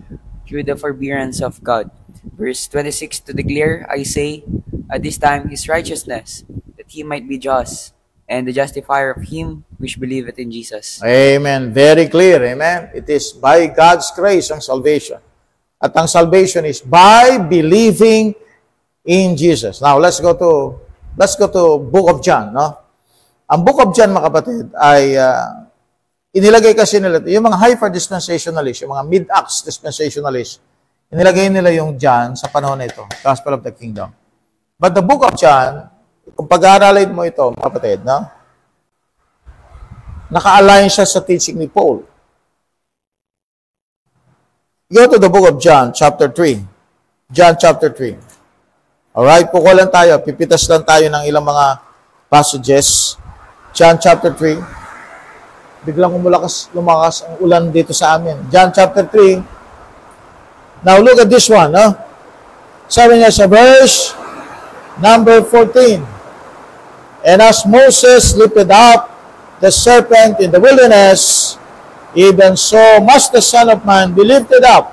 through the forbearance of God. Verse 26, to declare, I say, at this time His righteousness, that He might be just, and the justifier of him which believeth in Jesus. Amen. Very clear. Amen. It is by God's grace ang salvation. At ang salvation is by believing in Jesus. Now, let's go to Book of John, no? Ang Book of John, mga kapatid, ay inilagay kasi nila, yung mga hyper dispensationalists, yung mga mid-acts dispensationalists, inilagay nila yung John sa panahon na ito, Gospel of the Kingdom. But the Book of John, kung pag-aaralin mo ito, mga kapatid, no? Naka-align siya sa teaching ni Paul. Go to the book of John, chapter 3. John, chapter 3. Alright, kukuha lang tayo. Pipitas lang tayo ng ilang mga passages. John, chapter 3. Biglang lumakas ang ulan dito sa amin. John, chapter 3. Now look at this one, no? Sabi niya sa verse number 14. And as Moses lifted up the serpent in the wilderness, even so must the Son of Man be lifted up,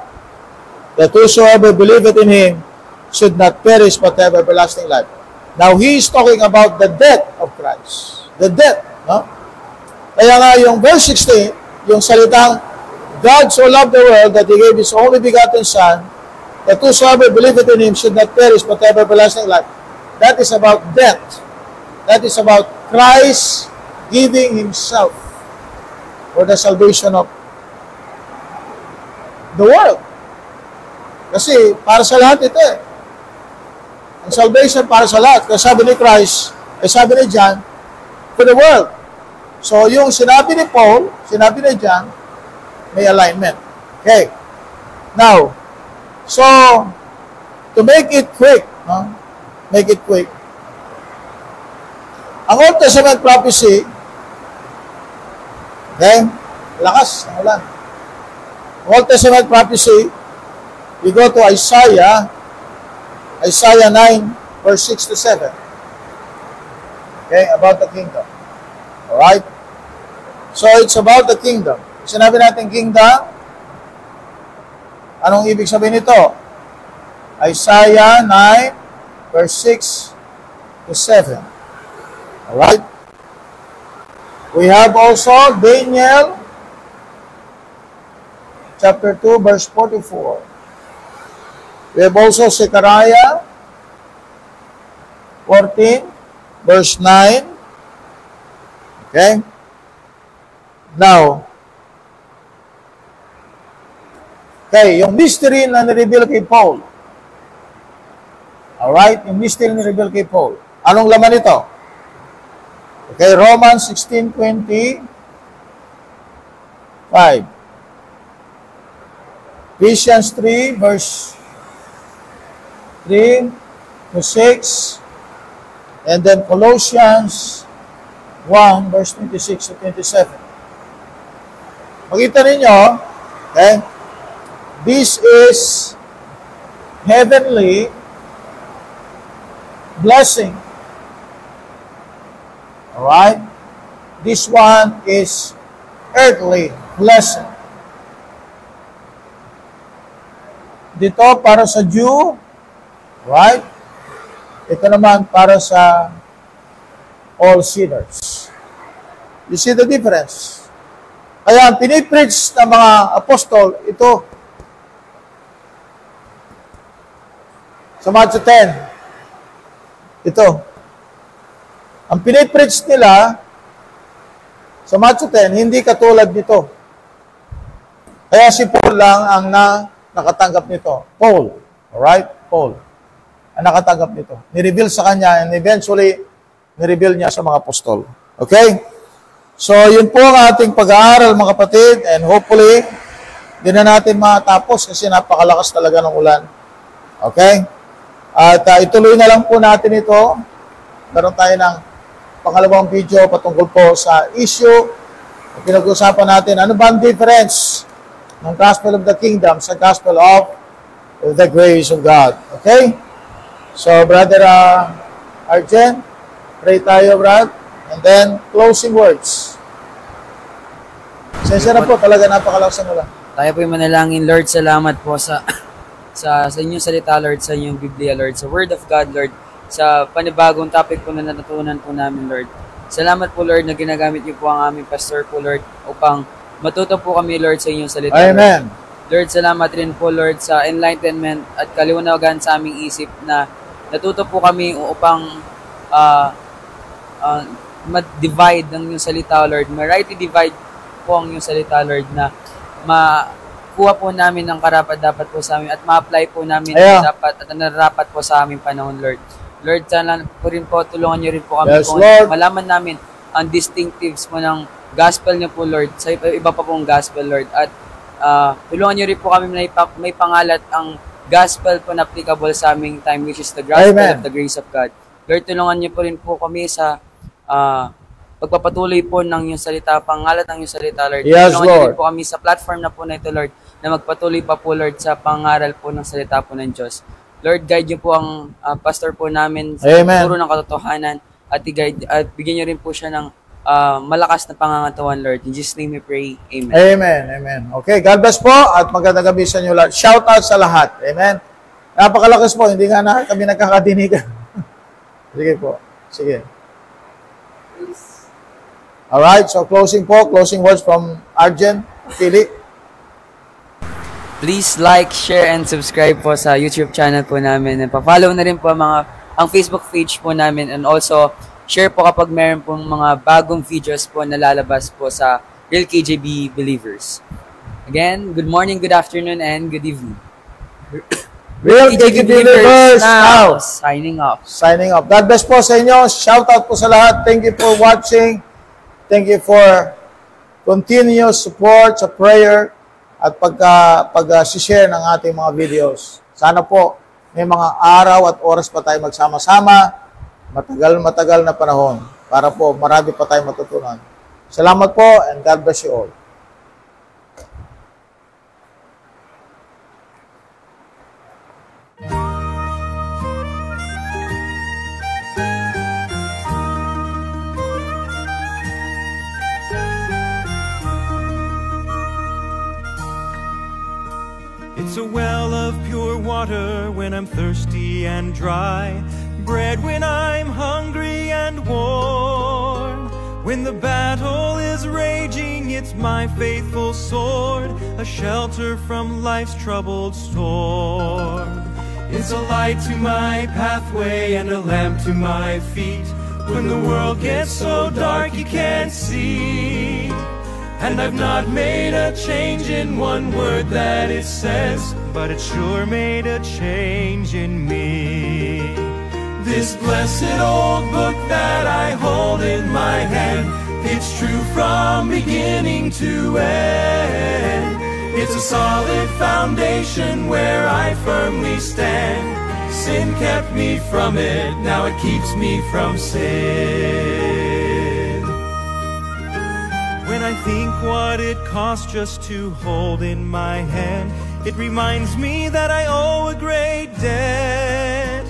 that whosoever believeth in him should not perish but have everlasting life. Now, he is talking about the death of Christ. The death, no? Kaya nga yung verse 16, yung salitang, God so loved the world that He gave His only begotten Son, that whosoever believeth in Him should not perish but have everlasting life. That is about death. That is about Christ giving Himself for the salvation of the world. Kasi para sa lahat ito eh. Ang salvation para sa lahat. Kaya sabi ni Christ, sabi ni John, for the world. So yung sinabi ni Paul, sinabi ni John, may alignment. Okay. Now, so, to make it quick, no? Make it quick. Ang Old Testament prophecy, okay, lakas, ang ulan. Old Testament prophecy, you go to Isaiah 9, verse 6 to 7. Okay, about the kingdom. Alright? So, it's about the kingdom. Sinabi natin kingdom, anong ibig sabihin nito? Isaiah 9, verse 6 to 7. Alright? We have also Daniel, chapter 2, verse 44. We have also Zechariah 14, verse 9. Okay? Now, okay, yung mystery na nireveal kay Paul. Alright? Yung mystery na nireveal kay Paul. Anong laman ito? Okay, Romans 16:25. Ephesians 3, verse 3 to 6. And then Colossians 1, verse 26 to 27. Makita ninyo, okay, this is heavenly blessing. Alright? This one is earthly blessing. Dito para sa Jew, right? Ito naman para sa all sinners. You see the difference? Kaya ang pinipreach ng mga apostol, ito. Sa Matthew 10, ito. Ang pinipreach nila sa Matthew 10, hindi katulad nito. Kaya si Paul lang ang nakatanggap nito. Paul. Alright? Paul. Ang nakatanggap nito. Nireveal sa kanya and eventually, nireveal niya sa mga apostol. Okay? So, yun po ang ating pag-aaral mga kapatid and hopefully, di na natin matapos kasi napakalakas talaga ng ulan. Okay? At ituloy na lang po natin ito. Meron tayo ng pangalawang video patungkol po sa issue na pinag-usapan natin. Ano ba ang difference ng Gospel of the Kingdom sa Gospel of the Grace of God? Okay? So, Brother Arjen, pray tayo, Brad. And then, closing words. Sensya na po, talaga napakalakas ng ulan. Tayo po yung manalangin, Lord, salamat po sa inyong salita, Lord, sa inyong Biblia, Lord, sa Word of God, Lord, sa panibagong topic po na natutunan po namin, Lord. Salamat po, Lord, na ginagamit niyo po ang aming pastor po, Lord, upang matuto po kami, Lord, sa inyong salita, Amen. Lord, salamat rin po, Lord, sa enlightenment at kaliwanagan sa aming isip na natuto po kami upang ma-divide ng inyong salita, Lord. Ma-rightly divide po ang inyong salita, Lord, na makuha po namin ang karapat-dapat po sa amin at ma-apply po namin ang dapat at nararapat po sa aming panahon, Lord. Lord, sana po rin po, tulungan niyo rin po kami kung malaman namin ang distinctives po ng gospel niyo po, Lord, sa iba pa pong gospel, Lord. At tulungan niyo rin po kami na may pangalat ang gospel po na applicable sa aming time, which is the gospel of the grace of God. Lord, tulungan niyo po rin po kami sa pagpapatuloy po ng iyong salita, pangalat ng iyong salita, Lord. Yes, tulungan niyo rin po kami sa platform na po na ito, Lord, na magpatuloy pa po, Lord, sa pangaral po ng salita po ng Diyos. Lord, guide niyo po ang pastor po namin sa Amen. puro ng katotohanan at i-guide at bigyan niyo rin po siya ng malakas na pangangatawan, Lord. In Jesus' name we pray. Amen. Amen. Amen. Okay, God bless po at magandang gabi sa inyo lahat. Shout out sa lahat. Amen. Napakalakas po, hindi nga na kami nagkakadinigan. Sige po. Sige. Alright, so closing words from Arjen, Philip. Please like, share, and subscribe po sa YouTube channel po namin. And pa-follow na rin po ang Facebook page po namin. And also, share po kapag meron pong mga bagong videos po na lalabas po sa Real KJB Believers. Again, good morning, good afternoon, and good evening. Real KJB Believers now. Signing off. Signing off. God bless po sa inyo. Shout out po sa lahat. Thank you for watching. Thank you for continuous support sa prayer at pag-share ng ating mga videos. Sana po may mga araw at oras pa tayo magsama-sama, matagal na panahon para po marami pa tayong matutunan. Salamat po and God bless you all. It's a well of pure water when I'm thirsty and dry, bread when I'm hungry and warm. When the battle is raging, it's my faithful sword, a shelter from life's troubled storm. It's a light to my pathway and a lamp to my feet when the world gets so dark you can't see. And I've not made a change in one word that it says, but it sure made a change in me. This blessed old book that I hold in my hand, it's true from beginning to end. It's a solid foundation where I firmly stand. Sin kept me from it, now it keeps me from sin. When I think what it cost just to hold in my hand, it reminds me that I owe a great debt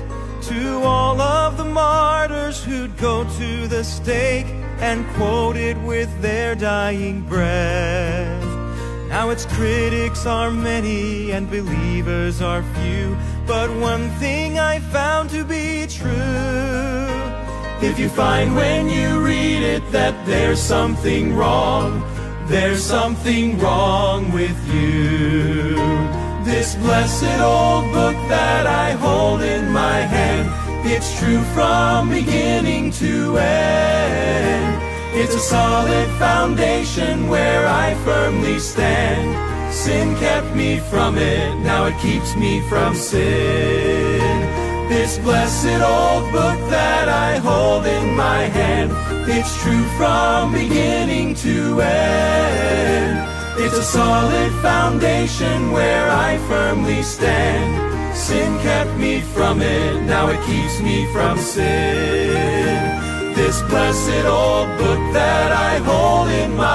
to all of the martyrs who'd go to the stake and quote it with their dying breath. Now its critics are many and believers are few, but one thing I found to be true: if you find when you read it that there's something wrong, there's something wrong with you. This blessed old book that I hold in my hand, it's true from beginning to end. It's a solid foundation where I firmly stand. Sin kept me from it, now it keeps me from sin. This blessed old book that I hold in my hand, it's true from beginning to end. It's a solid foundation where I firmly stand. Sin kept me from it, now it keeps me from sin. This blessed old book that I hold in my